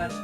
Allez.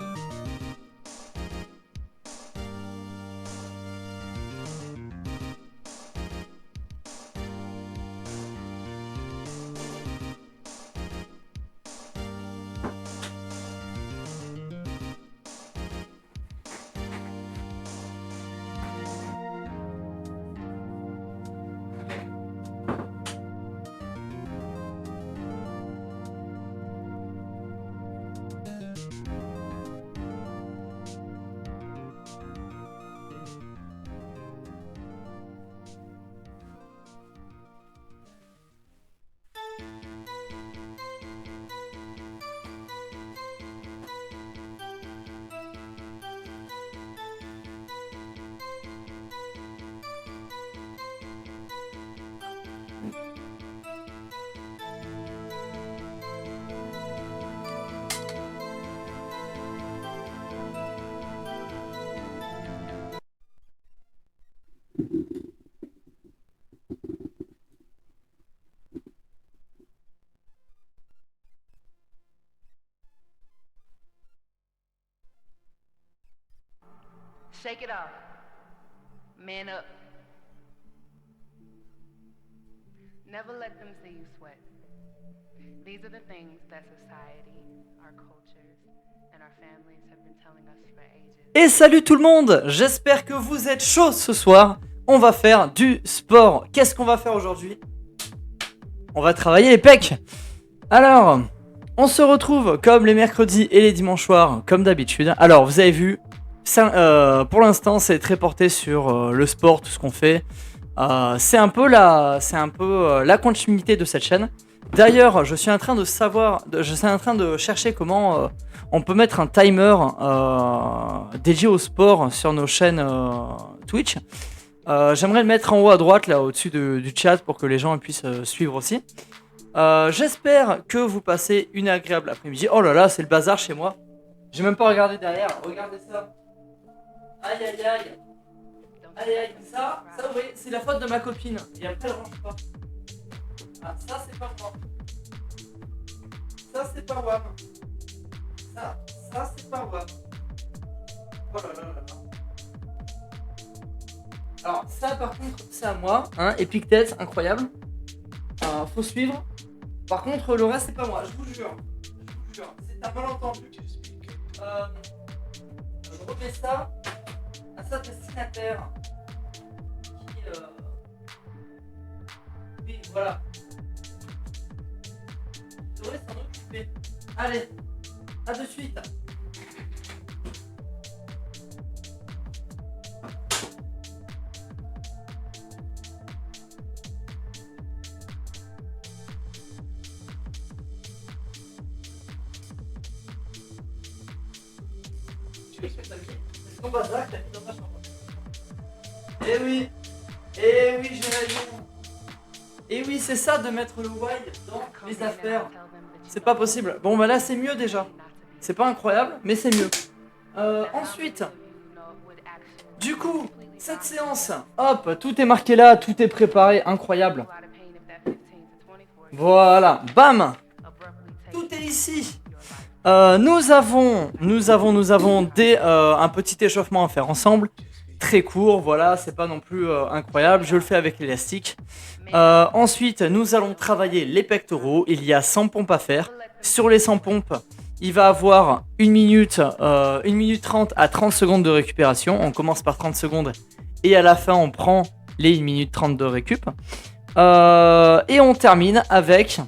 Shake it off. Man up. Never let them see you sweat. These are the things that society, our cultures, and our families have been telling us for ages. Et salut tout le monde, j'espère que vous êtes chauds ce soir. On va faire du sport. Qu'est-ce qu'on va faire aujourd'hui? On va travailler les pecs. Alors, on se retrouve comme les mercredis et les dimanches soirs, comme d'habitude. Alors, vous avez vu, pour l'instant, c'est très porté sur le sport, tout ce qu'on fait. C'est un peu la continuité de cette chaîne. D'ailleurs, je suis en train de chercher comment on peut mettre un timer dédié au sport sur nos chaînes Twitch. J'aimerais le mettre en haut à droite, là au-dessus du chat, pour que les gens puissent suivre aussi. J'espère que vous passez une agréable après-midi. Oh là là, c'est le bazar chez moi. J'ai même pas regardé derrière. Regardez ça. Aïe aïe aïe. Aïe aïe. Ça oui, c'est la faute de ma copine. Et après, elle range pas. Ah, ça c'est pas moi. Ça c'est pas WAM. Ça c'est pas WAM. Oh là là là là. Alors ça par contre c'est à moi, hein, Epic Tête, incroyable. Faut suivre. Par contre le reste c'est pas moi, je vous jure. C'est un malentendu. Je remets ça à sa destinataire. Oui, voilà. Je devrais s'en occuper. Allez, à de suite. C'est ton bazar que t'as mis dans ta chambre. Eh oui, j'ai raison. Et oui, c'est ça de mettre le wide dans les affaires. C'est pas possible. Bon, bah là, c'est mieux déjà. C'est pas incroyable, mais c'est mieux. Ensuite, du coup, cette séance, hop, tout est marqué là, tout est préparé, incroyable. Voilà, bam, tout est ici. Nous avons un petit échauffement à faire ensemble. Très court, voilà, c'est pas non plus incroyable. Je le fais avec l'élastique. Ensuite, nous allons travailler les pectoraux. Il y a 100 pompes à faire. Sur les 100 pompes, il va avoir 1 minute 30 à 30 secondes de récupération. On commence par 30 secondes et à la fin, on prend les 1 minute 30 de récup. Et on termine avec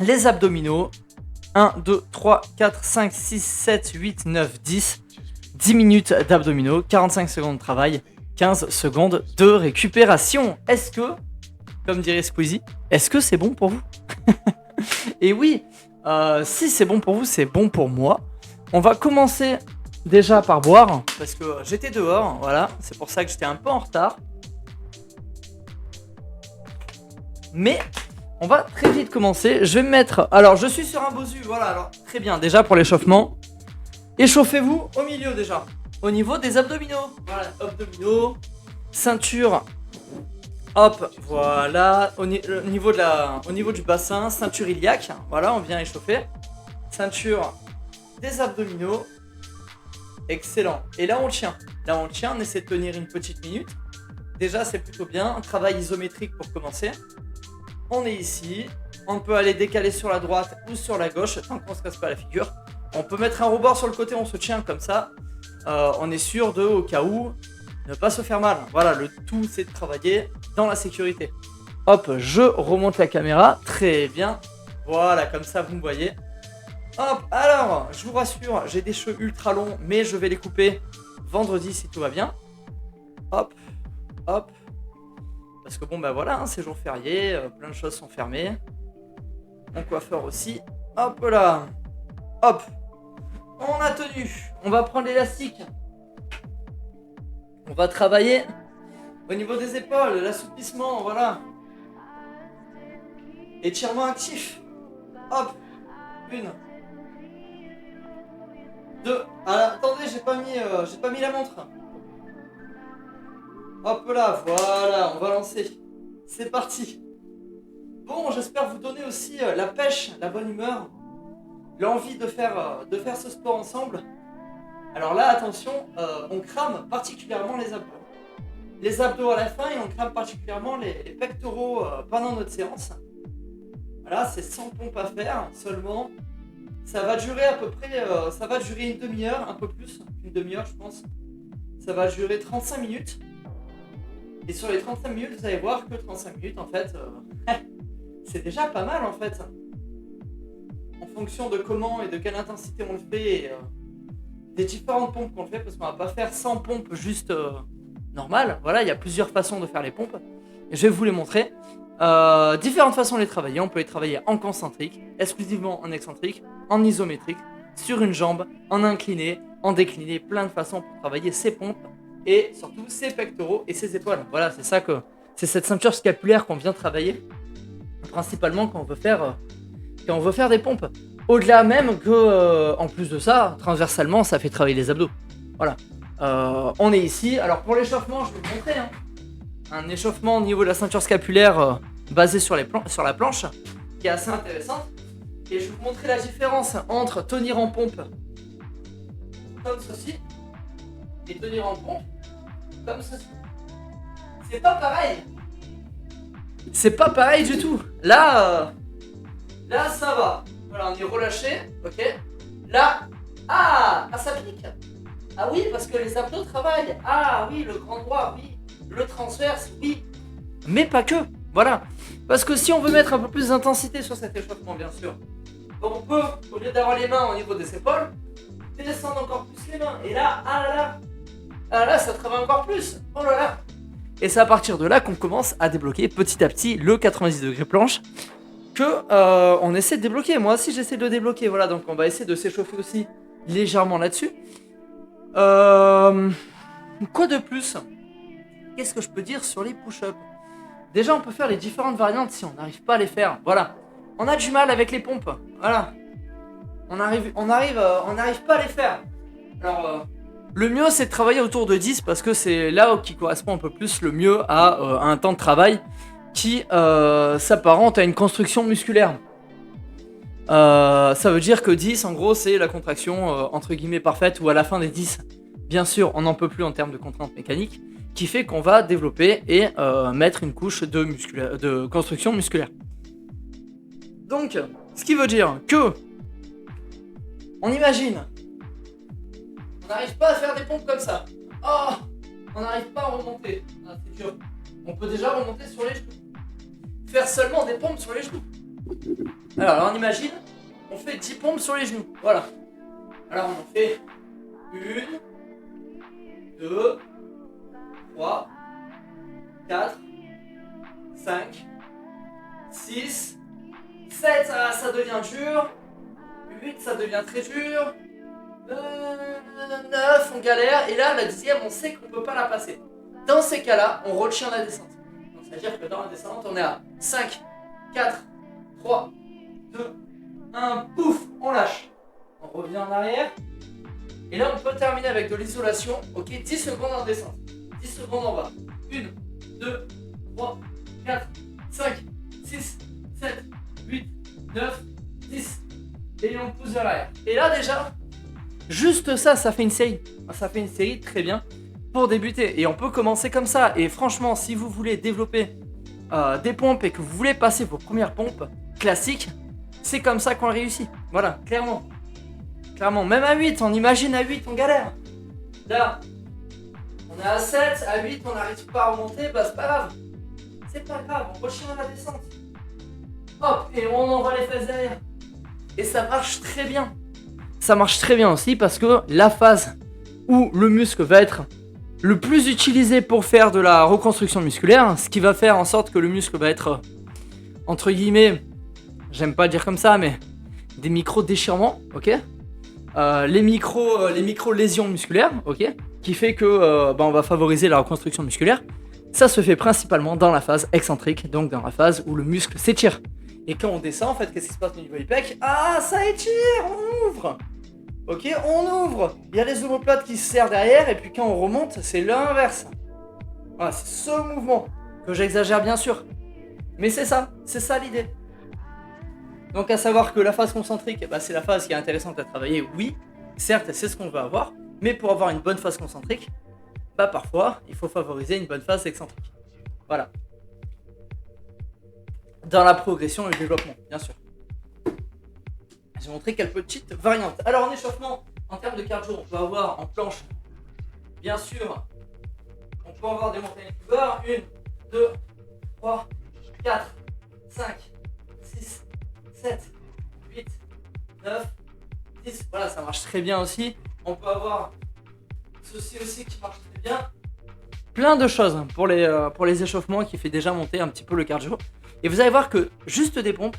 les abdominaux. 1, 2, 3, 4, 5, 6, 7, 8, 9, 10. 10 minutes d'abdominaux, 45 secondes de travail, 15 secondes de récupération. Est-ce que, comme dirait Squeezie, est-ce que c'est bon pour vous? Et oui, si c'est bon pour vous, c'est bon pour moi. On va commencer déjà par boire, parce que j'étais dehors, voilà, c'est pour ça que j'étais un peu en retard. Mais on va très vite commencer. Je vais me mettre... Alors, je suis sur un Bosu, voilà, alors très bien, déjà pour l'échauffement. Échauffez-vous au milieu déjà, au niveau des abdominaux. Voilà, abdominaux, ceinture, hop, voilà, au niveau du bassin, ceinture iliaque, voilà, on vient échauffer. Ceinture des abdominaux. Excellent. Et là, on le tient. Là, on le tient. On essaie de tenir une petite minute. Déjà, c'est plutôt bien. Un travail isométrique pour commencer. On est ici. On peut aller décaler sur la droite ou sur la gauche tant qu'on ne se casse pas la figure. On peut mettre un rebord sur le côté. On se tient comme ça. On est sûr de, au cas où, ne pas se faire mal. Voilà, le tout, c'est de travailler dans la sécurité. Hop, je remonte la caméra. Très bien. Voilà, comme ça, vous me voyez. Hop, alors, je vous rassure, j'ai des cheveux ultra longs, mais je vais les couper vendredi si tout va bien. Hop, hop. Parce que bon, bah voilà, hein, c'est jour férié, plein de choses sont fermées. Mon coiffeur aussi. Hop là. Hop. On a tenu. On va prendre l'élastique. On va travailler au niveau des épaules, l'assouplissement, voilà. Étirement actif. Hop. Une. Deux. Alors, attendez, j'ai pas mis la montre. Hop là, voilà, on va lancer. C'est parti. Bon, j'espère vous donner aussi la pêche, la bonne humeur, l'envie de faire ce sport ensemble. Alors là, attention, on crame particulièrement les abdos. Les abdos à la fin et on crame particulièrement les pectoraux pendant notre séance. Voilà, c'est 100 pompes à faire seulement. Ça va durer à peu près, ça va durer une demi-heure, un peu plus, une demi-heure je pense. Ça va durer 35 minutes. Et sur les 35 minutes, vous allez voir que 35 minutes en fait, c'est déjà pas mal en fait. En fonction de comment et de quelle intensité on le fait, et, des différentes pompes qu'on le fait, parce qu'on va pas faire 100 pompes juste normales. Voilà, il y a plusieurs façons de faire les pompes. Et je vais vous les montrer. Différentes façons de les travailler. On peut les travailler en concentrique, exclusivement en excentrique, en isométrique, sur une jambe, en incliné, en décliné, plein de façons pour travailler ces pompes et surtout ses pectoraux et ses épaules. Voilà, c'est cette ceinture scapulaire qu'on vient travailler principalement quand on veut faire des pompes. Au-delà même que, en plus de ça, transversalement, ça fait travailler les abdos. Voilà. On est ici. Alors pour l'échauffement, je vais vous montrer. Un échauffement au niveau de la ceinture scapulaire basé sur la planche, qui est assez intéressante. Et je vais vous montrer la différence entre tenir en pompe comme ceci et tenir en pompe comme ceci. C'est pas pareil. C'est pas pareil du tout. Là ça va. Voilà, on est relâché, ok. Là, ça pique. Ah oui, parce que les abdos travaillent. Ah oui, le grand droit, oui. Le transverse, oui. Mais pas que. Voilà. Parce que si on veut mettre un peu plus d'intensité sur cet échauffement, bien sûr, on peut, au lieu d'avoir les mains au niveau des épaules, descendre encore plus les mains. Et là, là, ça travaille encore plus. Oh là là. Et c'est à partir de là qu'on commence à débloquer petit à petit le 90 degrés planche que on essaie de débloquer. Moi aussi, j'essaie de le débloquer. Voilà, donc on va essayer de s'échauffer aussi légèrement là-dessus. Quoi de plus ? Qu'est-ce que je peux dire sur les push-ups ? Déjà, on peut faire les différentes variantes si on n'arrive pas à les faire. Voilà. On a du mal avec les pompes. Voilà. On n'arrive pas à les faire. Alors, le mieux, c'est de travailler autour de 10 parce que c'est là qui correspond un peu plus le mieux à un temps de travail qui s'apparente à une construction musculaire. Ça veut dire que 10, en gros, c'est la contraction entre guillemets parfaite, ou à la fin des 10, bien sûr, on n'en peut plus en termes de contraintes mécaniques, qui fait qu'on va développer et mettre une couche de construction musculaire. Donc, ce qui veut dire que, on imagine, on n'arrive pas à faire des pompes comme ça. Oh, on n'arrive pas à remonter. Ah, c'est dur. On peut déjà remonter sur les genoux. Faire seulement des pompes sur les genoux. Alors, on imagine, on fait 10 pompes sur les genoux. Voilà. Alors, on en fait 1, 2, 3, 4, 5, 6, 7, ça devient dur. 8, ça devient très dur. 9, on galère. Et là, la 10e, on sait qu'on ne peut pas la passer. Dans ces cas-là, on retient la descente. Donc, c'est-à-dire que dans la descente, on est à 5, 4, 3, 2, 1, pouf, on lâche. On revient en arrière. Et là, on peut terminer avec de l'isolation. Ok, 10 secondes en descente. 10 secondes en bas. 1, 2, 3, 4, 5, 6, 7, 8, 9, 10. Et on pousse vers l'arrière. Et là, déjà, Juste ça, ça fait une série. Ça fait une série très bien pour débuter. Et on peut commencer comme ça. Et franchement, si vous voulez développer des pompes et que vous voulez passer vos premières pompes classiques, c'est comme ça qu'on réussit. Voilà, clairement. Clairement, même à 8, on imagine à 8, on galère. Là, on est à 7, à 8, on n'arrive pas à remonter, bah c'est pas grave. C'est pas grave, on retire la descente. Hop, et on envoie les fesses derrière. Et ça marche très bien. Ça marche très bien aussi parce que la phase où le muscle va être le plus utilisé pour faire de la reconstruction musculaire, ce qui va faire en sorte que le muscle va être, entre guillemets, j'aime pas le dire comme ça, mais des micro-déchirements, ok, les micro-lésions musculaires, ok, qui fait que on va favoriser la reconstruction musculaire. Ça se fait principalement dans la phase excentrique, donc dans la phase où le muscle s'étire. Et quand on descend, en fait, qu'est-ce qui se passe au niveau du pec? Ah, ça étire, on ouvre. Ok, on ouvre. Il y a les omoplates qui se serrent derrière, et puis quand on remonte, c'est l'inverse. Voilà, c'est ce mouvement que j'exagère bien sûr. Mais c'est ça l'idée. Donc à savoir que la phase concentrique, c'est la phase qui est intéressante à travailler, oui. Certes, c'est ce qu'on veut avoir, mais pour avoir une bonne phase concentrique, parfois, il faut favoriser une bonne phase excentrique. Voilà. Dans la progression et le développement, bien sûr. Je vais montrer quelques petites variantes. Alors en échauffement, en termes de cardio, on peut avoir en planche, bien sûr, on peut avoir des montagnes de barres. 1, 2, 3, 4, 5, 6, 7, 8, 9, 10. Voilà, ça marche très bien aussi. On peut avoir ceci aussi qui marche très bien. Plein de choses pour les échauffements qui fait déjà monter un petit peu le cardio. Et vous allez voir que juste des pompes,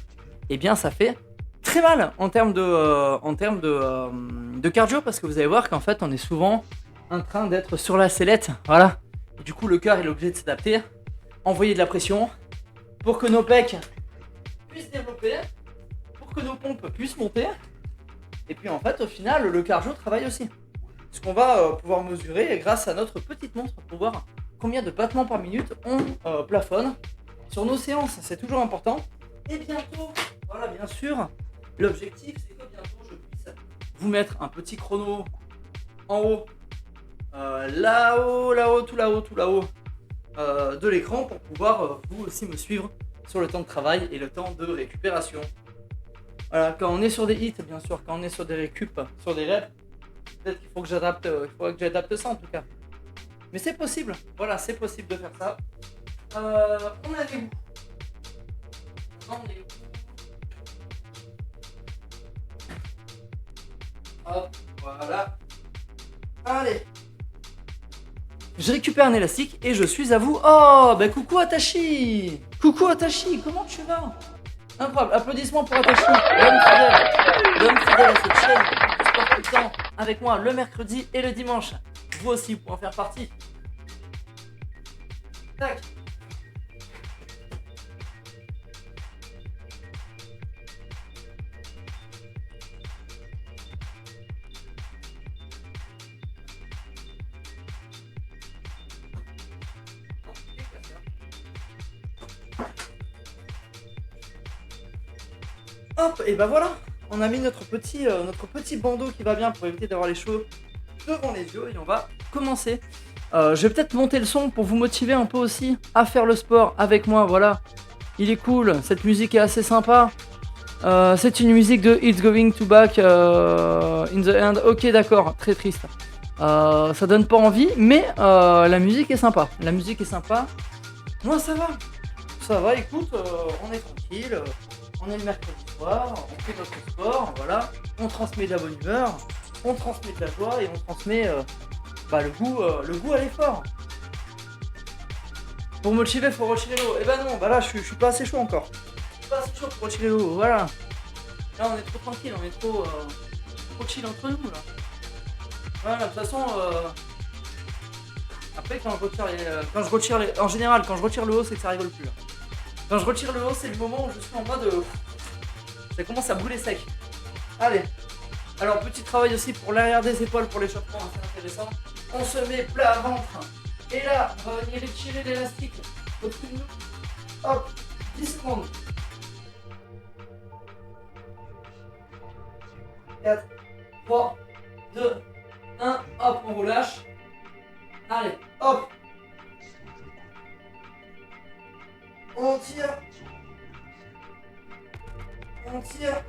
ça fait très mal en termes de cardio, parce que vous allez voir qu'en fait on est souvent en train d'être sur la sellette, voilà. Et du coup le cœur est obligé de s'adapter, envoyer de la pression pour que nos pecs puissent développer, pour que nos pompes puissent monter. Et puis en fait au final le cardio travaille aussi. Ce qu'on va pouvoir mesurer grâce à notre petite montre pour voir combien de battements par minute on plafonne sur nos séances. C'est toujours important. Et bientôt, voilà, bien sûr, l'objectif c'est que bientôt je puisse vous mettre un petit chrono en haut, là-haut, tout là-haut de l'écran pour pouvoir vous aussi me suivre sur le temps de travail et le temps de récupération. Voilà, quand on est sur des hits, bien sûr, quand on est sur des récup, sur des reps, peut-être qu'il faut que j'adapte, ça en tout cas. Mais c'est possible, voilà, c'est possible de faire ça. On a des goûts. Hop, voilà. Allez. Je récupère un élastique et je suis à vous. Oh, coucou Atashi. Coucou Atashi, comment tu vas? Incroyable, applaudissements pour Atashi. L'homme fidèle à cette chaîne qui sport tout le temps avec moi le mercredi et le dimanche. Vous aussi, vous pouvez en faire partie. Tac. Hop, et voilà, on a mis notre petit bandeau qui va bien pour éviter d'avoir les cheveux devant les yeux et on va commencer. Je vais peut-être monter le son pour vous motiver un peu aussi à faire le sport avec moi, voilà. Il est cool, cette musique est assez sympa. C'est une musique de It's Going to Back in the End. Ok, d'accord, très triste. Ça donne pas envie, mais la musique est sympa. Moi ça va, écoute, on est tranquille. On est le mercredi soir, on fait notre sport, voilà. On transmet de la bonne humeur, on transmet de la joie et on transmet le goût à l'effort. Pour motiver, faut retirer l'eau. Non, là je suis pas assez chaud encore. Je suis pas assez chaud pour retirer l'eau, voilà. Là on est trop tranquille, on est trop chill entre nous là. Voilà, de toute façon, après quand je retire les, en général quand je retire le haut, c'est que ça rigole plus. Là. Quand je retire le haut, c'est le moment où je suis en mode ça commence à brûler sec. Allez. Alors petit travail aussi pour l'arrière des épaules pour l'échauffement, c'est intéressant. On se met plat à ventre. Et là, on va venir étirer l'élastique au-dessus de nous. Hop, 10 secondes. 4, 3, 2, 1, hop, on relâche. Allez, hop. On tire. On tire.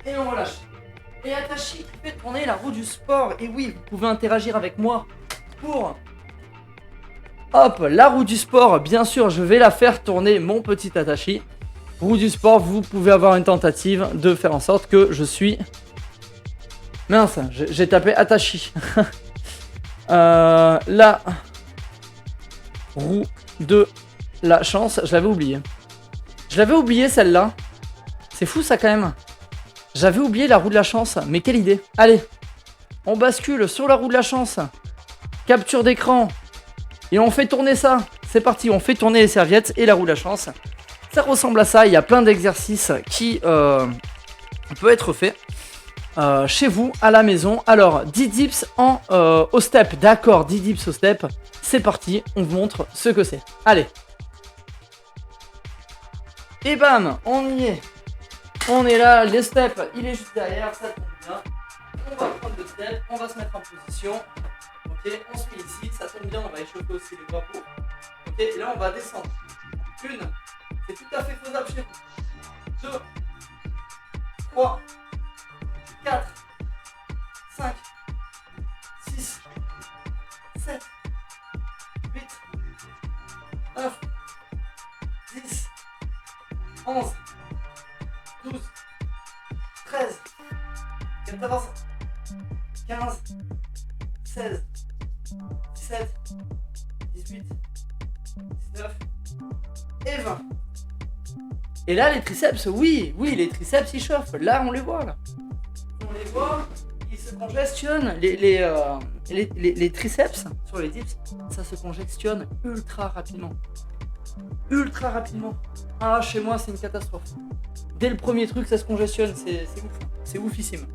Et on relâche. Et Atashi qui fait tourner la roue du sport. Et oui, vous pouvez interagir avec moi pour... Hop, la roue du sport, bien sûr, je vais la faire tourner, mon petit Atashi. Roue du sport, vous pouvez avoir une tentative de faire en sorte que je suis... Mince, j'ai tapé Atashi. La roue de la chance, je l'avais oublié. Je l'avais oublié celle-là. C'est fou ça quand même. J'avais oublié la roue de la chance, mais quelle idée. Allez, on bascule sur la roue de la chance. Capture d'écran. Et on fait tourner ça. C'est parti, on fait tourner les serviettes et la roue de la chance. Ça ressemble à ça, il y a plein d'exercices qui peuvent être faits chez vous, à la maison. Alors, 10 dips au step, d'accord, 10 dips au step. C'est parti, on vous montre ce que c'est. Allez. Et bam, on y est. On est là, les steps, il est juste derrière, ça tombe bien. On va prendre le step, on va se mettre en position. Ok, on se met ici, ça tombe bien, on va échauffer aussi les bras pour. Ok, et là on va descendre. Une, c'est tout à fait faisable chez vous. 2, 3, 4, 5, 6, 7, 8, 9, 10, 11, 12, 13, 14, 15, 16, 17, 18, 19 et 20. Et là, les triceps, oui, les triceps, ils chauffent. Là, on les voit, là. On les voit, ils se congestionnent. Les triceps sur les dips, ça se congestionne ultra rapidement. Ultra rapidement. Ah, chez moi, c'est une catastrophe. Dès le premier truc, ça se congestionne. C'est ouf. C'est oufissime.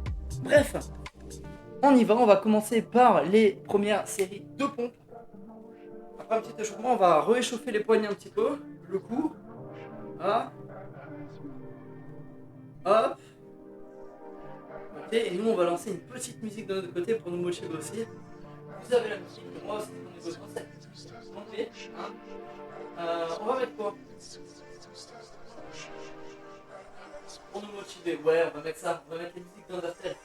Bref, on y va. On va commencer par les premières séries de pompes. Après un petit échauffement, on va réchauffer les poignets un petit peu. Le cou. Voilà. Hop. Ok, et nous on va lancer une petite musique de notre côté pour nous motiver aussi. Vous avez la musique, moi aussi mon niveau c'est monté. On va mettre quoi pour nous motiver? Ouais, on va mettre ça, on va mettre les musiques d'Undertale.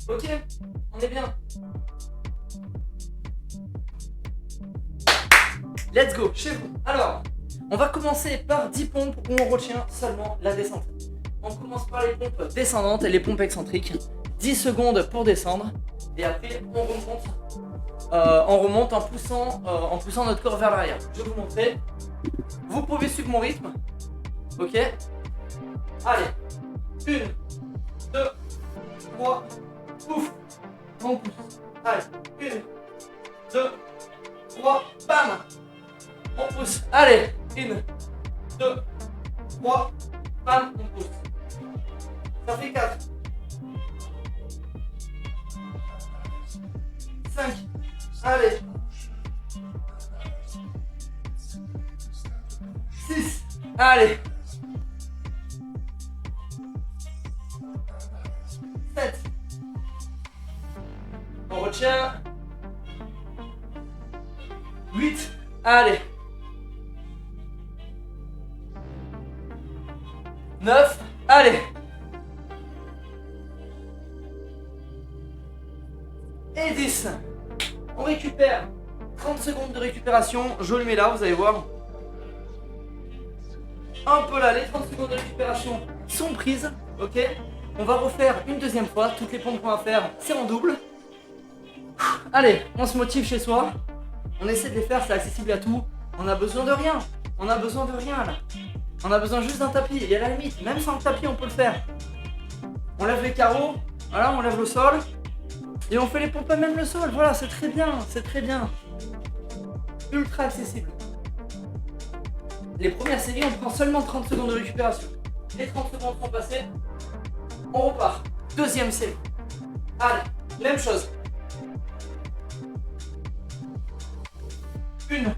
Ok, on est bien. Let's go, chez vous. Alors, on va commencer par 10 pompes où on retient seulement la descente. On commence par les pompes descendantes et les pompes excentriques. 10 secondes pour descendre. Et après, on remonte en poussant notre corps vers l'arrière. Je vais vous montrer. Vous pouvez suivre mon rythme. Ok. Allez. 1, 2, 3. Ouf. On pousse. Allez. 1, 2, 3. Bam. On pousse. Allez. 1, 2, 3. Bam. On pousse. Ça fait 4. 5. Allez. 6. Allez. 7. On retient. 8. Allez. 9. Allez. Et 10. On récupère. 30 secondes de récupération. Je le mets là, vous allez voir. Un peu là, les 30 secondes de récupération sont prises. Ok. On va refaire une deuxième fois. Toutes les pompes qu'on va faire, c'est en double. Allez, on se motive chez soi. On essaie de les faire, c'est accessible à tout. On a besoin de rien. On a besoin de rien là. On a besoin juste d'un tapis. Et à la limite, même sans le tapis, on peut le faire. On lève les carreaux. Voilà, on lève le sol. Et on fait les pompes à même le sol. Voilà, c'est très bien. C'est très bien. Ultra accessible. Les premières séries, on prend seulement 30 secondes de récupération. Les 30 secondes sont passées. On repart. Deuxième série. Allez, même chose. 1.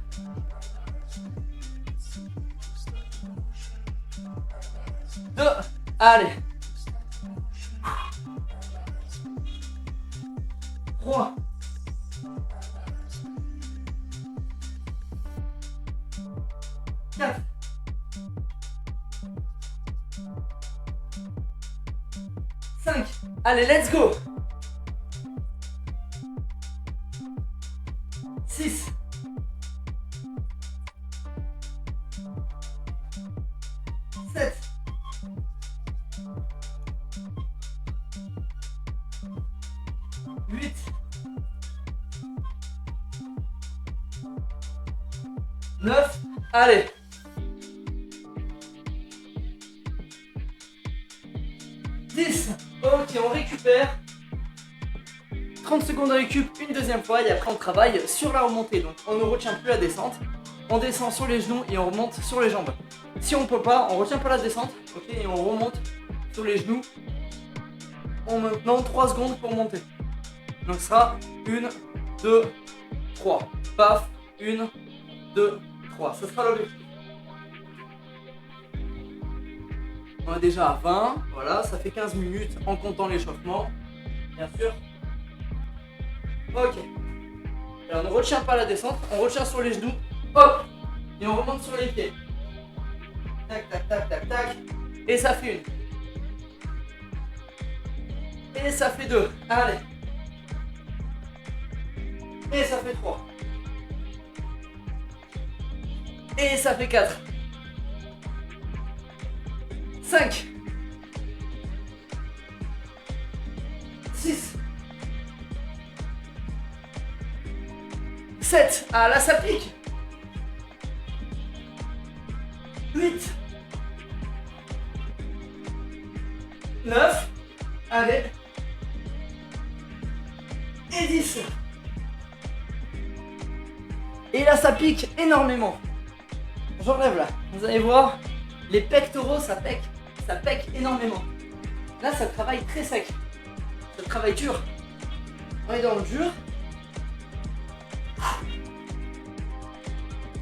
2, allez. 3. 4. 5. Allez, let's go. 6. 7. 8. 9. Allez. 10. Ok, on récupère. 30 secondes de récup une deuxième fois et après on travaille sur la remontée. Donc on ne retient plus la descente. On descend sur les genoux et on remonte sur les jambes. Si on peut pas, on retient pas la descente. Ok, et on remonte sur les genoux. En maintenant 3 secondes pour monter. Donc ce sera 1, 2, 3. Paf, 1, 2, 3. Ce sera l'objectif. On est déjà à 20. Voilà, ça fait 15 minutes en comptant l'échauffement. Bien sûr. Ok. Alors on ne retient pas la descente, on retient sur les genoux. Hop. Et on remonte sur les pieds. Tac, tac, tac, tac, tac. Et ça fait 1. Et ça fait 2. Allez. Et ça fait 3. Et ça fait 4. 5. 6. 7. Ah là ça pique. 8. 9. Allez. Et 10. Et là ça pique énormément. J'enlève là. Vous allez voir, les pectoraux ça pèque énormément. Là ça travaille très sec. Ça travaille dur. On est dans le dur.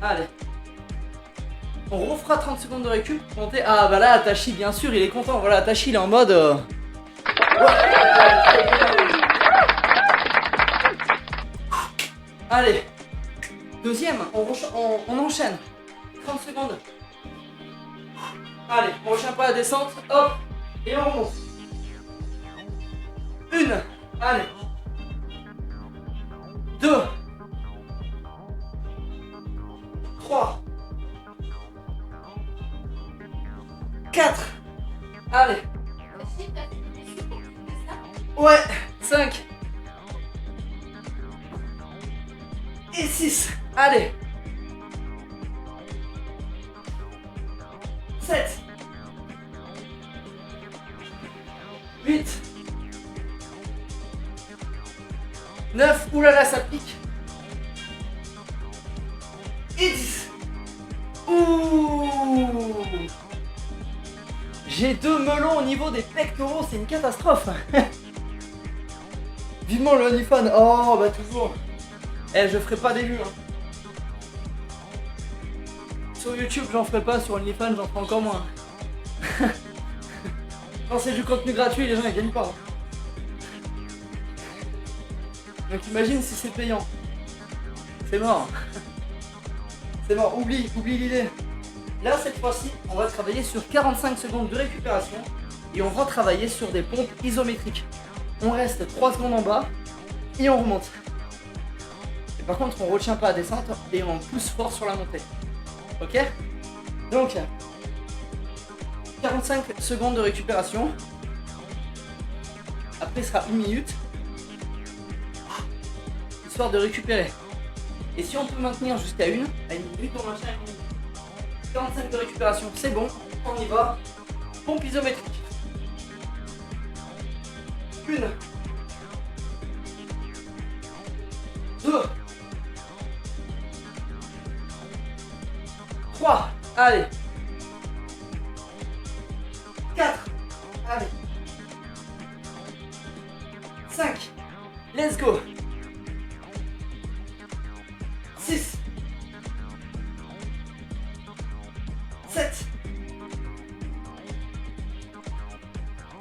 Allez. On refera 30 secondes de récup. Montez. Ah bah là Atashi bien sûr il est content. Voilà Atashi il est en mode Allez. Deuxième, on enchaîne. 30 secondes. Allez, on retient pas la descente. Hop. Et on remonte. 1. Allez. 2. 3. 4. Allez. Ouais. 5. Et 6. Allez. 7. 8. 9. Oulala, ça pique. Et 10. Ouh. J'ai 2 melons au niveau des pectoraux, c'est une catastrophe. Vivement le OnlyFans. Oh bah toujours. Eh, je ferai pas des vues. Hein. Sur YouTube, j'en ferai pas. Sur OnlyFans, j'en ferai encore moins. Quand c'est du contenu gratuit, les gens ils gagnent pas. Donc imagine si c'est payant. C'est mort. C'est mort. Oublie l'idée. Là, cette fois-ci, on va travailler sur 45 secondes de récupération et on va travailler sur des pompes isométriques. On reste 3 secondes en bas et on remonte. Et par contre, on retient pas la descente et on pousse fort sur la montée. Ok? Donc, 45 secondes de récupération. Après, ce sera 1 minute. Histoire de récupérer. Et si on peut maintenir jusqu'à à 1 minute, on maintient à 1 minute. 45 de récupération, c'est bon, on y va. Pompe isométrique. 1. 2. 3. Allez. 4. Allez. 5. Let's go. 6. 7.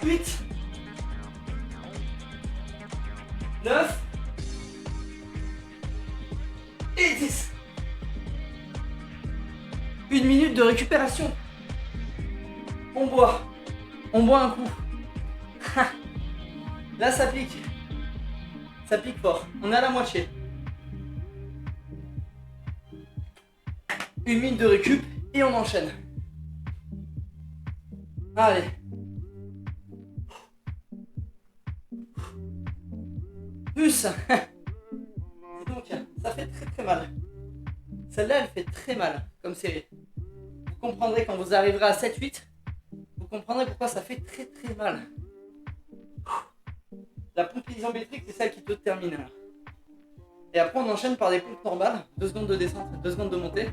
8, 9 et 10. 1 minute de récupération. On boit un coup. Là ça pique fort, on est à la moitié. 1 minute de récup et on enchaîne. Allez. Plus. Donc ça fait très mal. Celle-là elle fait très mal comme série. Vous comprendrez quand vous arriverez à 7-8. Vous comprendrez pourquoi ça fait très mal. La pompe isométrique c'est celle qui te termine là. Et après on enchaîne par des pompes normales. 2 secondes de descente, 2 secondes de montée.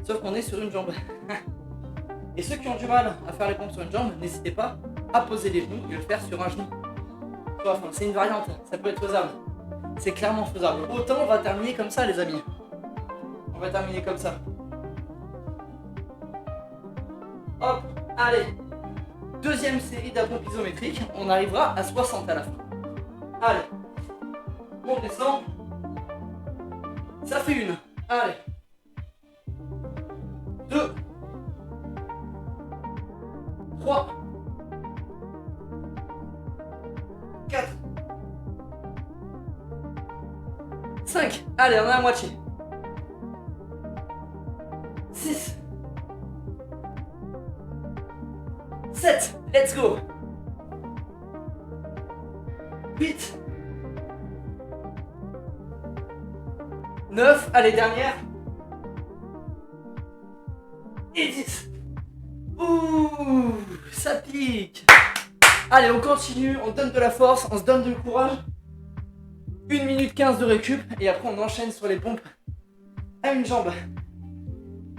Sauf qu'on est sur une jambe. Et ceux qui ont du mal à faire les pompes sur une jambe, n'hésitez pas à poser les genoux et le faire sur un genou. Enfin, c'est une variante, ça peut être faisable. C'est clairement faisable. Autant on va terminer comme ça les amis. On va terminer comme ça. Hop, allez. Deuxième série d'abdos isométriques. On arrivera à 60 à la fin. Allez. On descend. Ça fait une. Allez. 2. 3. 4. 5. Allez, on est à moitié. 6. 7. Let's go. 8. 9. Allez, dernière. Et 10. Ouh, ça pique. Allez, on continue, on donne de la force, on se donne du courage. 1 minute 15 de récup et après on enchaîne sur les pompes à une jambe.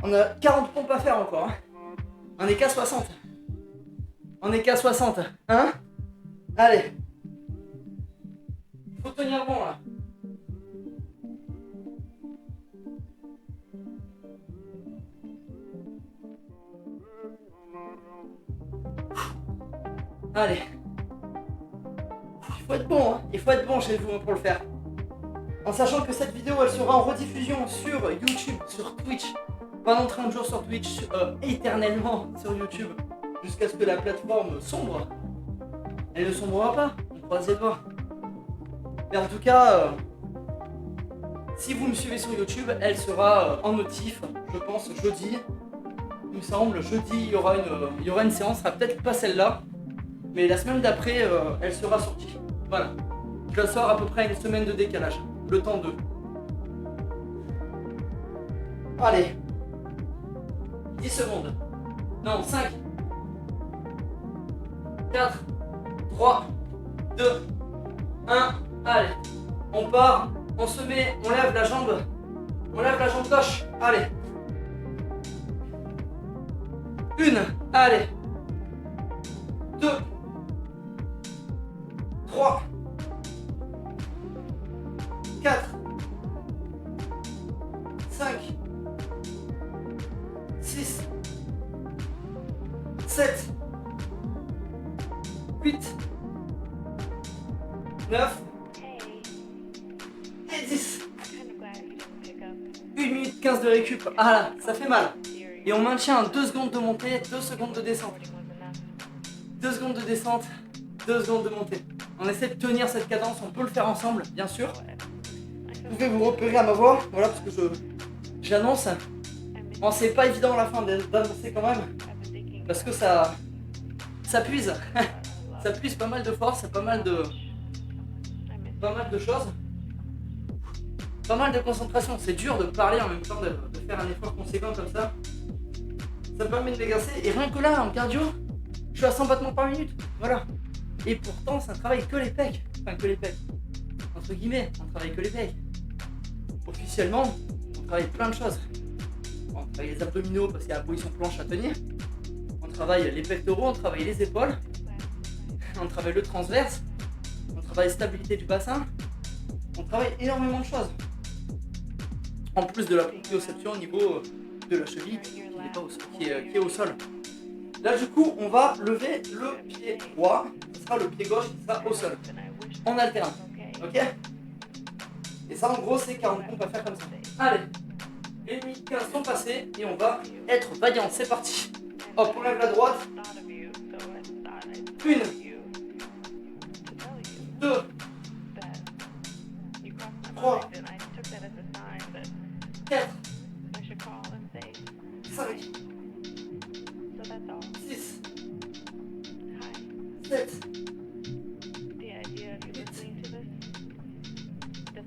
On a 40 pompes à faire encore. Hein. On est qu'à 60. On est qu'à 60. Hein? Allez. Faut tenir bon là. Allez. Il faut être bon, hein. Il faut être bon chez vous pour le faire. En sachant que cette vidéo elle sera en rediffusion sur YouTube, sur Twitch. Pendant 30 jours sur Twitch, éternellement sur YouTube. Jusqu'à ce que la plateforme sombre. Elle ne sombrera pas, on croise les doigts. Mais en tout cas, si vous me suivez sur YouTube, elle sera en notif, je pense jeudi. Il me semble, jeudi il y aura une séance, ce sera peut-être pas celle-là. Mais la semaine d'après, elle sera sortie. Voilà. Je la sors à peu près à une semaine de décalage. Le temps de. Allez. 10 secondes. Non, 5. 4. 3. 2. 1. Allez. On part. On se met. On lève la jambe. On lève la jambe gauche. Allez. 1. Allez. 2. 3, 4, 5, 6, 7, 8, 9 et 10. 1 minute 15 de récup. Ah là, ça fait mal. Et on maintient 2 secondes de montée, 2 secondes de descente. 2 secondes de descente, 2 secondes de montée. On essaie de tenir cette cadence, on peut le faire ensemble, bien sûr. Vous pouvez vous repérer à ma voix, voilà, parce que j'annonce. Bon, c'est pas évident à la fin d'annoncer quand même, parce que ça puise. Ça puise pas mal de force, pas mal de choses. Pas mal de concentration, c'est dur de parler en même temps, de faire un effort conséquent comme ça. Ça me permet de m'exercer, et rien que là, en cardio, je suis à 100 battements par minute, voilà. Et pourtant, ça ne travaille que les pecs. Enfin, que les pecs. Entre guillemets, on travaille que les pecs. Officiellement, on travaille plein de choses. On travaille les abdominaux parce qu'il y a la position planche à tenir. On travaille les pectoraux, on travaille les épaules. On travaille le transverse. On travaille la stabilité du bassin. On travaille énormément de choses. En plus de la proprioception au niveau de la cheville qui est au sol. Là du coup, on va lever le pied droit. Ce sera le pied gauche qui sera au sol. On alterne. Ok? Et ça en gros c'est 40 pompes à faire comme ça. Allez. Les minutes 15 sont passées et on va être vaillant. C'est parti. Hop, on lève la droite. 1, 2, 3, 4, 5, 6, 7,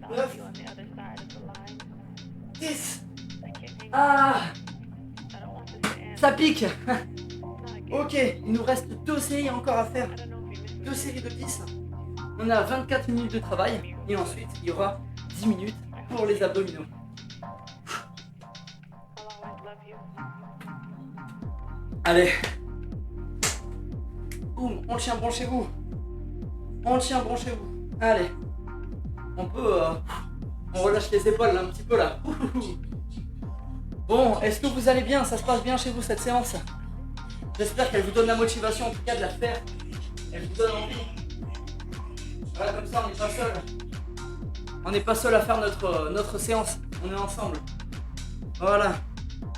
9, 10. Ah, ça pique. Ok, il nous reste 2 séries encore à faire. 2 séries de 10. On a 24 minutes de travail et ensuite il y aura 10 minutes pour les abdominaux. Allez. Boum, on tient bon chez vous. On tient bon chez vous. Allez. On peut... on relâche les épaules là, un petit peu là. Bon, est-ce que vous allez bien? Ça se passe bien chez vous cette séance? J'espère qu'elle vous donne la motivation en tout cas de la faire. Elle vous donne envie. Voilà, comme ça on n'est pas seul. On n'est pas seul à faire notre séance. On est ensemble. Voilà.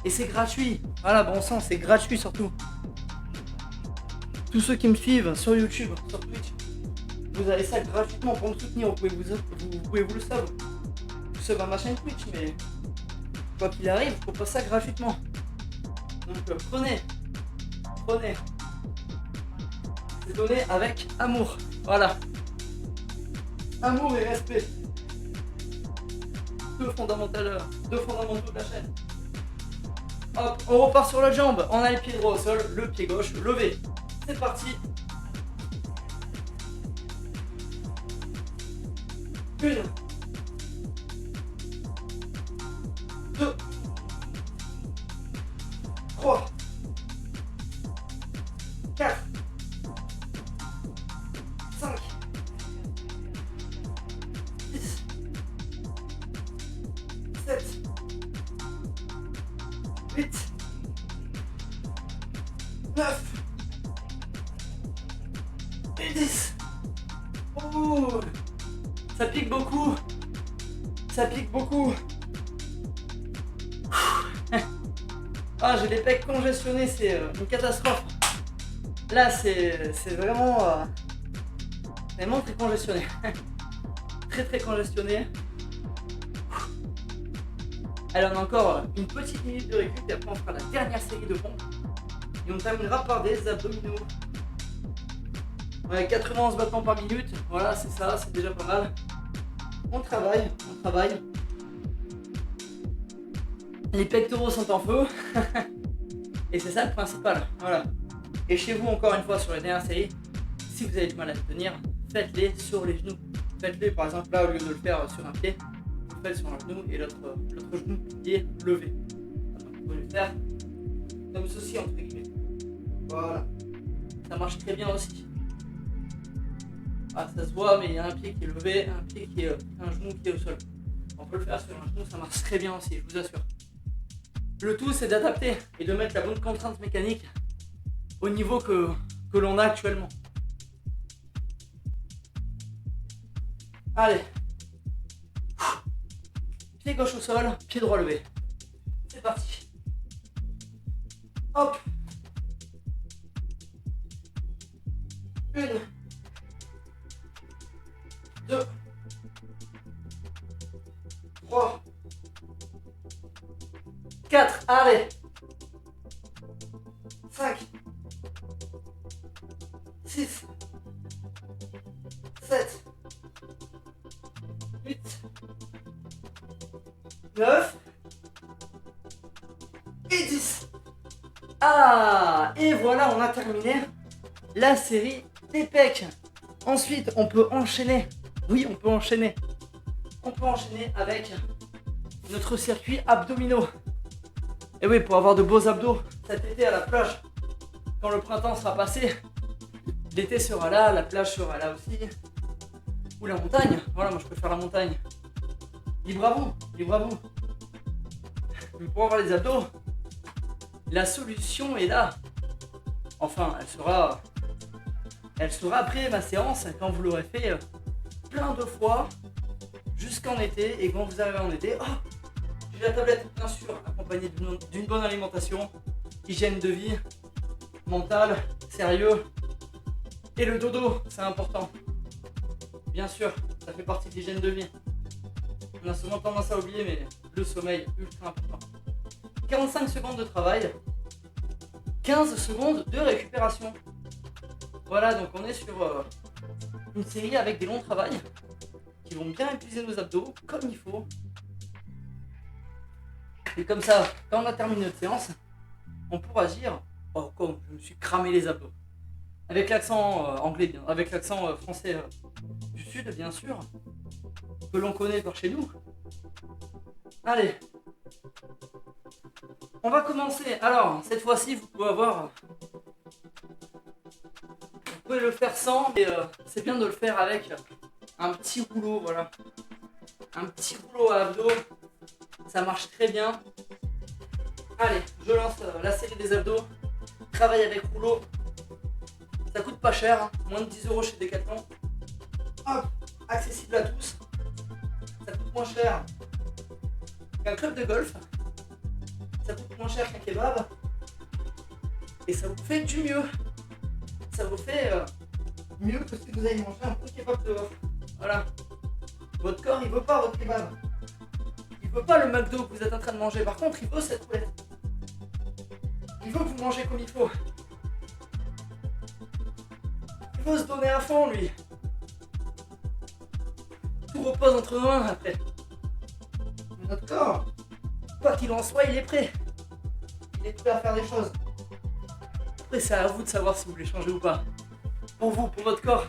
Et c'est gratuit. Voilà, bon sang, c'est gratuit surtout. Tous ceux qui me suivent sur YouTube, sur Twitch, vous avez ça gratuitement pour me soutenir. Vous pouvez vous le savoir. Vous savez ma chaîne Twitch, mais quoi qu'il arrive, je propose ça gratuitement. Donc prenez. C'est donné avec amour. Voilà. Amour et respect. Deux fondamentaux de la chaîne. Hop, on repart sur la jambe. On a les pieds droits au sol, le pied gauche levé. C'est parti. 1, 2, 3, 4, 5, 6, 7, 8, 9 et 10. Ouh, ça pique beaucoup. Ça pique beaucoup. Ah, j'ai les pecs congestionnés, c'est une catastrophe. Là, c'est vraiment très congestionné. Très congestionné. Allez, on a encore une petite minute de récup et après on fera la dernière série de pompes. Et on terminera par des abdominaux. Ouais, 91 battements par minute. Voilà, c'est ça, c'est déjà pas mal. On travaille. Les pectoraux sont en feu. Et c'est ça le principal. Voilà. Et chez vous, encore une fois, sur les dernières séries, si vous avez du mal à tenir, faites-les sur les genoux. Faites-les, par exemple, là, au lieu de le faire sur un pied, vous le faites sur un genou et l'autre genou est levé. Alors, vous pouvez le faire comme ceci, entre guillemets. Voilà. Ça marche très bien aussi. Ah, ça se voit, mais il y a un pied qui est levé, un genou qui est au sol. On peut le faire sur un genou, ça marche très bien aussi, je vous assure. Le tout, c'est d'adapter et de mettre la bonne contrainte mécanique au niveau que l'on a actuellement. Allez. Pied gauche au sol, pied droit levé. C'est parti. Hop. 1, 2, 3, 4, allez. 5, 6, 7, 8, 9 et 10. Ah, et voilà, on a terminé la série des pecs. Ensuite, on peut enchaîner. Oui, on peut enchaîner. On peut enchaîner avec notre circuit abdominaux. Et oui, pour avoir de beaux abdos cet été à la plage, quand le printemps sera passé, l'été sera là, la plage sera là aussi. Ou la montagne. Voilà, moi je préfère la montagne. Libre à vous, libre à vous. Mais pour avoir les abdos, la solution est là. Enfin, elle sera après ma séance quand vous l'aurez fait plein de fois jusqu'en été. Et quand vous arrivez en été, j'ai la tablette, bien sûr, accompagnée d'une bonne alimentation, hygiène de vie, mentale, sérieux. Et le dodo, c'est important. Bien sûr, ça fait partie de l'hygiène de vie. On a souvent tendance à oublier, mais le sommeil, ultra important. 45 secondes de travail, 15 secondes de récupération. Voilà, donc on est sur une série avec des longs travails qui vont bien épuiser nos abdos, comme il faut. Et comme ça, quand on a terminé notre séance, on pourra dire « Oh, comme je me suis cramé les abdos ». Avec l'accent anglais, bien, avec l'accent français du sud, bien sûr, que l'on connaît par chez nous. Allez, on va commencer. Alors, cette fois-ci, vous pouvez le faire sans, mais c'est bien de le faire avec un petit rouleau, voilà. Un petit rouleau à abdos, ça marche très bien. Allez, je lance la série des abdos. Travail avec rouleau. Ça coûte pas cher, hein. Moins de 10 € chez Decathlon. Hop, accessible à tous. Ça coûte moins cher qu'un club de golf. Ça coûte moins cher qu'un kebab. Et ça vous fait du mieux. Ça vous fait mieux que si vous allez manger un bon kebab dehors. Voilà. Votre corps, il veut pas votre kebab. Il veut pas le McDo que vous êtes en train de manger. Par contre, il veut cette roulette. Il veut que vous mangez comme il faut. Il veut se donner à fond, lui. Tout repose entre nos mains après. Mais notre corps, quoi qu'il en soit, il est prêt. Il est prêt à faire des choses. Après, c'est à vous de savoir si vous voulez changer ou pas. Pour vous, pour votre corps,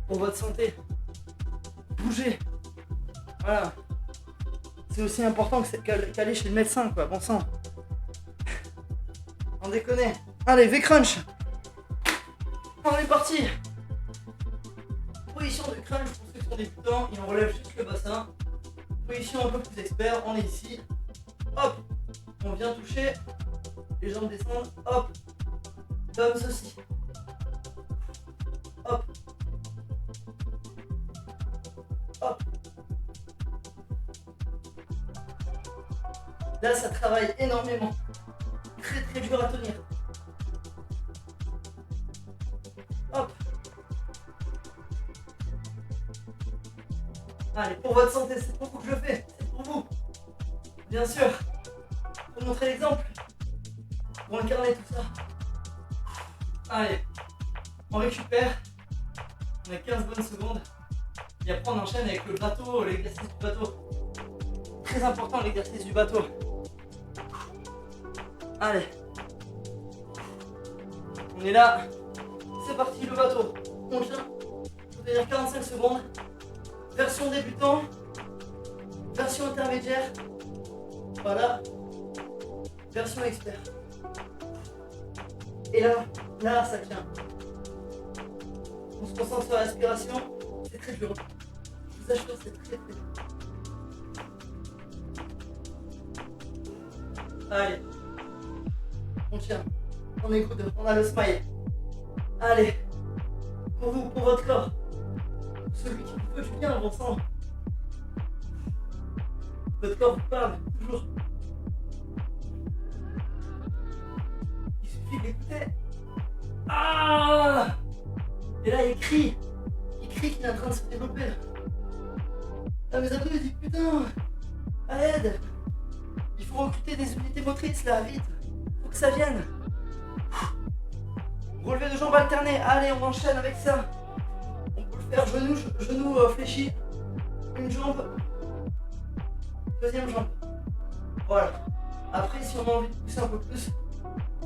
pour votre santé. Bougez. Voilà. C'est aussi important qu'aller chez le médecin, quoi. Bon sang. On déconne. Allez, V-crunch. On est parti. Position de crunch pour ceux qui sont débutants. Et on relève juste le bassin. Position un peu plus expert. On est ici. Hop. On vient toucher. Les jambes descendent. Hop. Comme ceci. Hop. Hop. Là, ça travaille énormément. Très très dur à tenir. Hop. Allez, pour votre santé, c'est pour vous que je le fais. C'est pour vous. Bien sûr. Pour montrer l'exemple. Pour incarner tout ça. Allez. On récupère. On a 15 bonnes secondes. Et après on enchaîne avec le bateau, l'exercice du bateau. Très important l'exercice du bateau. Allez. On est là. C'est parti le bateau. On tient. Faut tenir 45 secondes. Version débutant. Version intermédiaire. Voilà. Version expert. Et là ça tient. On se concentre sur la respiration. C'est très dur. Je vous assure, c'est très très dur. Allez. On tient. On écoute. On a le smile. Allez. Pour vous, pour votre corps. Celui qui vous fait du bien, bon sang. Votre corps vous parle, toujours. Il suffit d'écouter. Ah! Et là, il crie. Il crie qu'il est en train de se développer. Ah, mes abdos, il dit putain, à l'aide. Il faut recruter des unités motrices là, vite. Faut que ça vienne. Relevé de jambes alternées. Allez, on enchaîne avec ça. On peut le faire genou fléchi. Une jambe. Deuxième jambe. Voilà. Après, si on a envie de pousser un peu plus,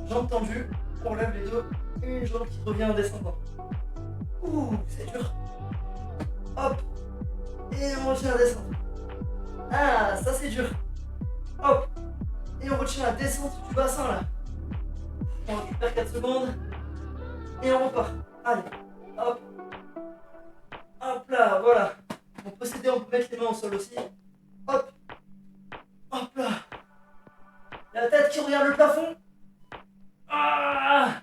jambes tendues, on lève les deux. Une jambe qui revient en descendant. Ouh, c'est dur. Hop. Et on retient la descente. Ah, ça c'est dur. Hop. Et on retient la descente du bassin là. On récupère 4 secondes. Et on repart. Allez. Hop. Hop là, voilà. Pour procéder, on peut mettre les mains au sol aussi. Hop. Hop là. La tête qui regarde le plafond. Ah.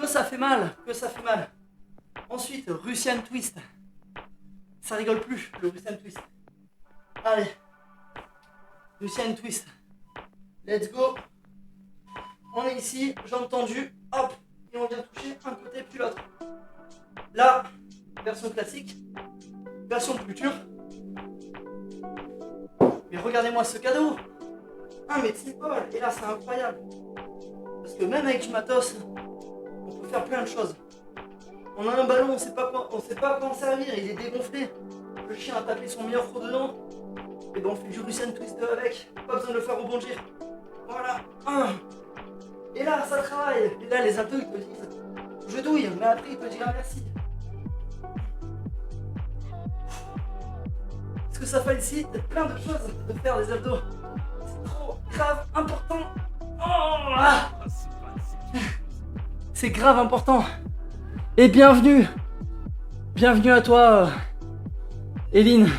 Que ça fait mal, que ça fait mal. Ensuite, Russian Twist. Ça rigole plus, le Russian Twist. Allez. Russian Twist. Let's go. On est ici, jambes tendues. Hop. Et on vient toucher un côté puis l'autre. Là, version classique. Version culture. Mais regardez-moi ce cadeau. Un médecin Paul. Et là, c'est incroyable. Parce que même avec du matos, on peut faire plein de choses. On a un ballon, on sait pas à quoi en servir, il est dégonflé. Le chien a tapé son meilleur froid dedans. Et ben on fait du Russian Twist avec. Pas besoin de le faire rebondir. Voilà. Et là, ça travaille. Et là, les abdos, ils te disent je douille, mais après, ils te diront merci. Parce que ça facilite plein de choses de faire des abdos. C'est trop grave important. C'est grave important. Et bienvenue. Bienvenue à toi, Eline.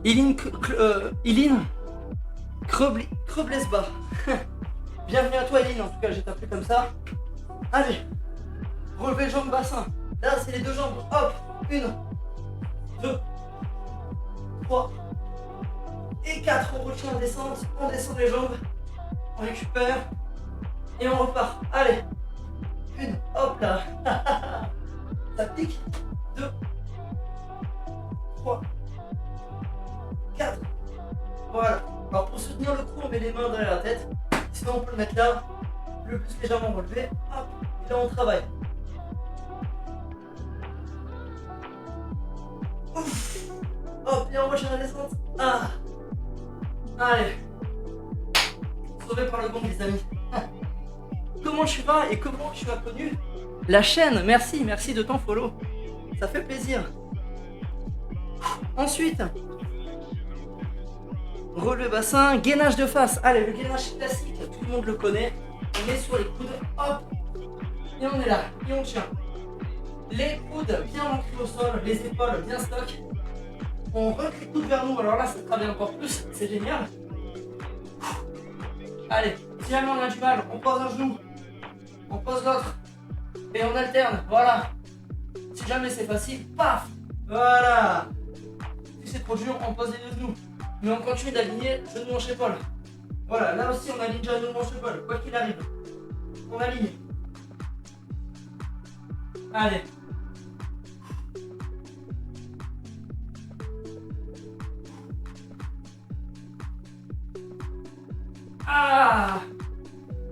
Eline Kreblesba. Bienvenue à toi, Eline. En tout cas, j'ai tapé comme ça. Allez. Relevé jambes bassin. Là, c'est les deux jambes. Hop. 1, 2, 3 et 4. On retient, on descend les jambes. On récupère. Et on repart. Allez. 1, hop là. Ça pique. 2, 3, 4. Voilà. Alors pour soutenir le cou, on met les mains derrière la tête. Sinon on peut le mettre là, le plus légèrement relevé. Hop. Et là on travaille. Ouf. Hop. Et on recherche la descente. Allez. Sauvé par le gong, les amis. Comment tu vas et comment tu as connu la chaîne? Merci de ton follow. Ça fait plaisir. Ensuite, relevé bassin, gainage de face. Allez, le gainage classique, tout le monde le connaît. On est sur les coudes, hop, et on est là, et on tient. Les coudes bien ancrés au sol, les épaules bien stock. On recule les coudes vers nous, alors là ça travaille encore plus, c'est génial. Allez, si jamais on a du mal, on pose un genou, on pose l'autre, et on alterne, voilà. Si jamais c'est facile, paf, voilà. Si c'est trop dur, on pose les deux genoux. Mais on continue d'aligner genou manche épaule. Voilà, là aussi on aligne genou manche épaule, quoi qu'il arrive. On aligne. Allez.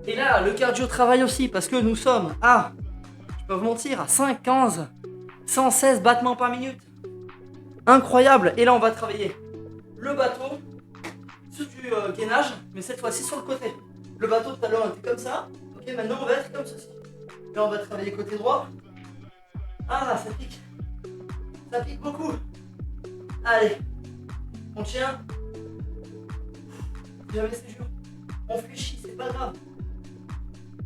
Et là, le cardio travaille aussi parce que nous sommes à, je peux vous mentir, à 5, 15, 116 battements par minute. Incroyable. Et là, on va travailler le bateau sur du gainage, mais cette fois-ci sur le côté. Le bateau tout à l'heure était comme ça. Ok, maintenant on va être comme ceci. Là, on va travailler côté droit. Ça pique. Ça pique beaucoup. Allez, on tient. Jamais c'est dur. On fléchit, c'est pas grave.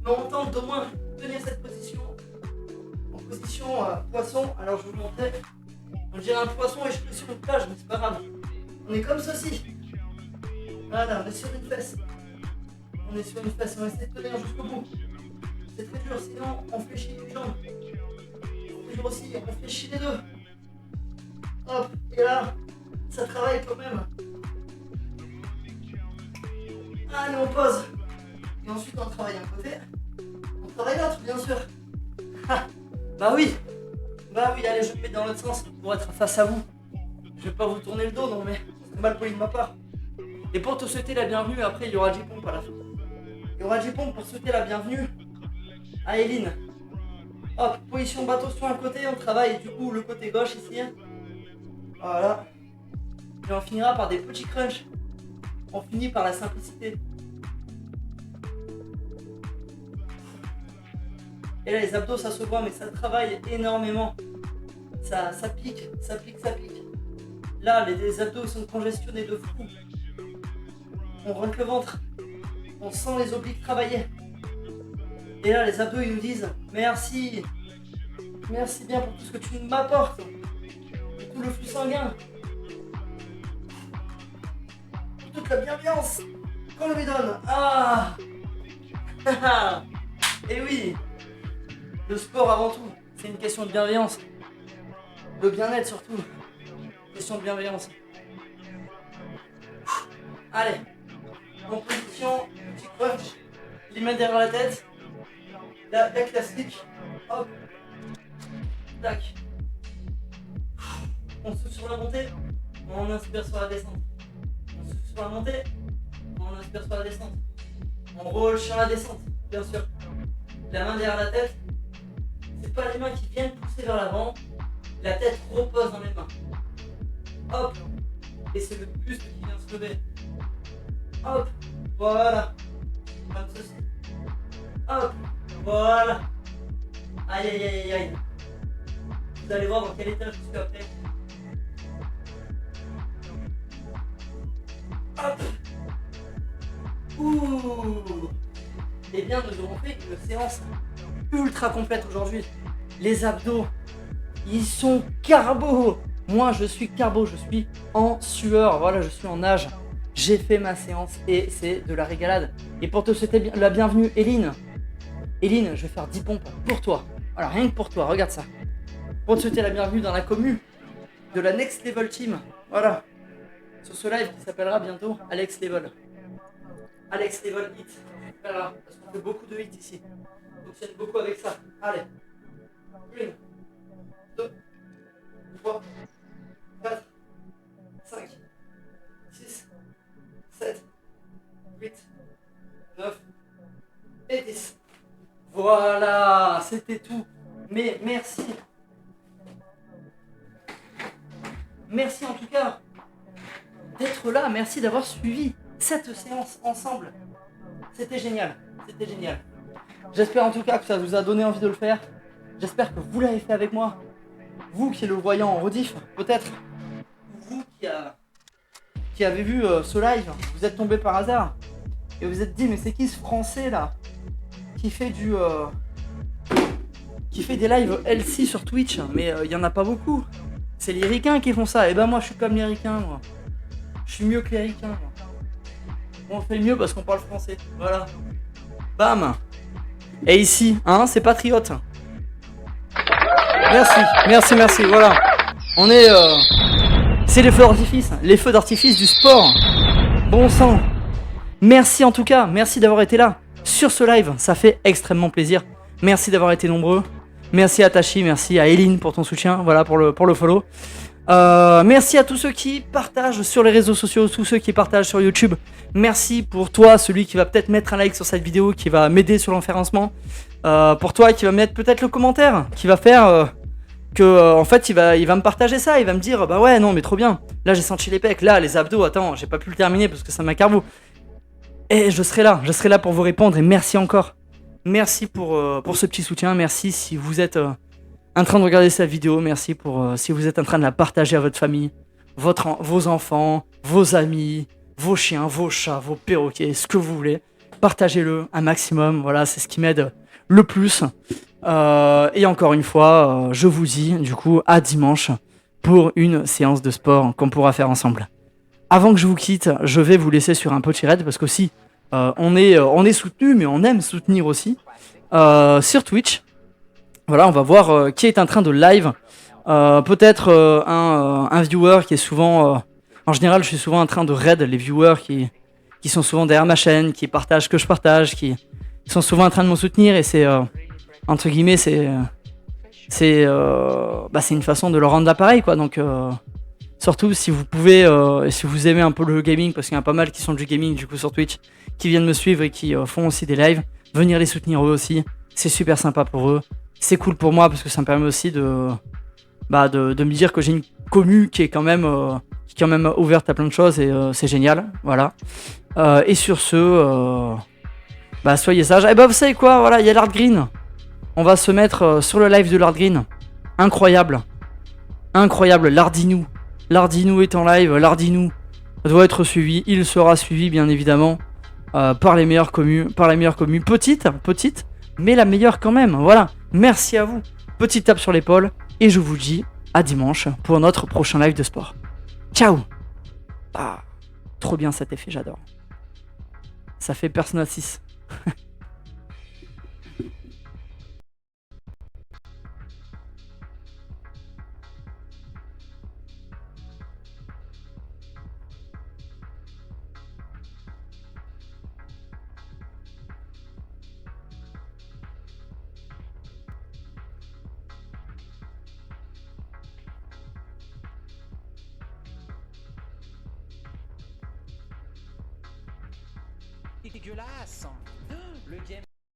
Mais on tente d'au moins tenir cette position. En position poisson. Alors je vais vous montrer. On dirait un poisson et je suis sur une plage, mais c'est pas grave. On est comme ceci. Voilà, on est sur une fesse. On est sur une fesse, on va essayer de tenir jusqu'au bout. C'est très dur, sinon on fléchit les jambes. C'est dur aussi, on fléchit les deux. Hop, et là, ça travaille quand même. Allez, on pose. Et ensuite, on travaille un côté. On travaille l'autre, bien sûr. Bah oui, allez, je me mets dans l'autre sens pour être face à vous. Je vais pas vous tourner le dos, non, mais c'est mal poli de ma part. Et pour te souhaiter la bienvenue, après, il y aura J-Pomp à la fin. Il y aura J-Pomp pour souhaiter la bienvenue à Eline. Hop, position bateau sur un côté, on travaille du coup le côté gauche ici. Voilà. Et on finira par des petits crunchs. On finit par la simplicité. Et là, les abdos, ça se voit, mais ça travaille énormément. Ça pique, ça pique. Là, les abdos sont congestionnés de fou. On rentre le ventre. On sent les obliques travailler. Et là, les abdos, ils nous disent merci. Merci bien pour tout ce que tu m'apportes. Pour tout le flux sanguin. Pour toute la bienveillance qu'on lui donne. Et oui, le sport avant tout, c'est une question de bienveillance. Le bien-être surtout, question de bienveillance. Allez, en position, petit crunch, les mains derrière la tête, la classique, hop, tac. On souffle sur la montée, on inspire sur la descente. On souffle sur la montée, on inspire sur la descente. On roule sur la descente, bien sûr. La main derrière la tête, c'est pas les mains qui viennent pousser vers l'avant, la tête repose dans les mains. Hop, et c'est le buste qui vient se lever. Hop, voilà, comme ceci. Hop, voilà. Aïe aïe aïe aïe. Vous allez voir dans quel état je suis après. Hop. Ouh. Eh bien, nous aurons fait une séance ultra complète aujourd'hui. Les abdos, ils sont carbo. Moi, je suis carbo, je suis en sueur. Voilà, je suis en nage. J'ai fait ma séance et c'est de la régalade. Et pour te souhaiter la bienvenue, Eline, je vais faire 10 pompes pour toi. Voilà, rien que pour toi, regarde ça. Pour te souhaiter la bienvenue dans la commu de la Next Level Team. Voilà. Sur ce live qui s'appellera bientôt Alex Level. Alex Level Hit. Voilà, parce qu'on fait beaucoup de hits ici. On fonctionne beaucoup avec ça. Allez. 1, 2, 3, 4, 5, 6, 7, 8, 9 et 10. Voilà, c'était tout. Mais merci. Merci en tout cas d'être là. Merci d'avoir suivi cette séance ensemble. C'était génial. C'était génial. J'espère en tout cas que ça vous a donné envie de le faire. J'espère que vous l'avez fait avec moi. Vous qui le voyant en rediff, peut-être. Vous qui avez vu ce live, vous êtes tombé par hasard. Et vous êtes dit, mais c'est qui ce français là qui fait des lives LC sur Twitch, mais il y en a pas beaucoup. C'est les ricains qui font ça. Et ben moi je suis comme les ricains, moi. Je suis mieux que les ricains, moi. On fait mieux parce qu'on parle français. Voilà. Bam. Et ici, hein, c'est patriote. Merci, voilà. On est c'est les feux d'artifice du sport. Bon sang. Merci en tout cas, merci d'avoir été là sur ce live, ça fait extrêmement plaisir. Merci d'avoir été nombreux. Merci à Tachi, merci à Eline pour ton soutien, voilà pour le follow. Merci à tous ceux qui partagent sur les réseaux sociaux, tous ceux qui partagent sur YouTube. Merci pour toi, celui qui va peut-être mettre un like sur cette vidéo, qui va m'aider sur l'enférencement. Pour toi qui va mettre peut-être le commentaire, qui va faire que en fait il va me partager ça, il va me dire bah ouais non mais trop bien. Là j'ai senti les pecs, là les abdos, attends j'ai pas pu le terminer parce que ça m'a carbo. Et je serai là pour vous répondre et merci encore. Merci pour ce petit soutien, merci si vous êtes en train de regarder cette vidéo, merci pour si vous êtes en train de la partager à votre famille, vos enfants, vos amis, vos chiens, vos chats, vos perroquets, ce que vous voulez. Partagez-le un maximum, voilà, c'est ce qui m'aide le plus. Et encore une fois, je vous dis du coup à dimanche pour une séance de sport qu'on pourra faire ensemble. Avant que je vous quitte, je vais vous laisser sur un petit raid parce qu'aussi on est soutenu, mais on aime soutenir aussi sur Twitch. Voilà, on va voir qui est en train de live. Peut-être un viewer qui est souvent... en général, je suis souvent en train de raid les viewers qui sont souvent derrière ma chaîne, qui partagent ce que je partage, qui sont souvent en train de me soutenir. Et c'est, entre guillemets, c'est une façon de leur rendre l'appareil, quoi. Donc, surtout si vous pouvez, et si vous aimez un peu le gaming, parce qu'il y en a pas mal qui sont du gaming, du coup, sur Twitch, qui viennent me suivre et qui font aussi des lives, venir les soutenir eux aussi. C'est super sympa pour eux. C'est cool pour moi parce que ça me permet aussi de me dire que j'ai une commu qui est quand même ouverte à plein de choses et c'est génial, voilà. Et sur ce, soyez sages. Et vous savez quoi, voilà, il y a l'Art Green. On va se mettre sur le live de l'Art Green. Incroyable, Lardinou. Lardinou est en live, Lardinou doit être suivi. Il sera suivi bien évidemment par les meilleures communes, petites, mais la meilleure quand même, voilà. Merci à vous. Petite tape sur l'épaule et je vous dis à dimanche pour notre prochain live de sport. Ciao. Trop bien cet effet, j'adore. Ça fait Persona 6. dégueulasse.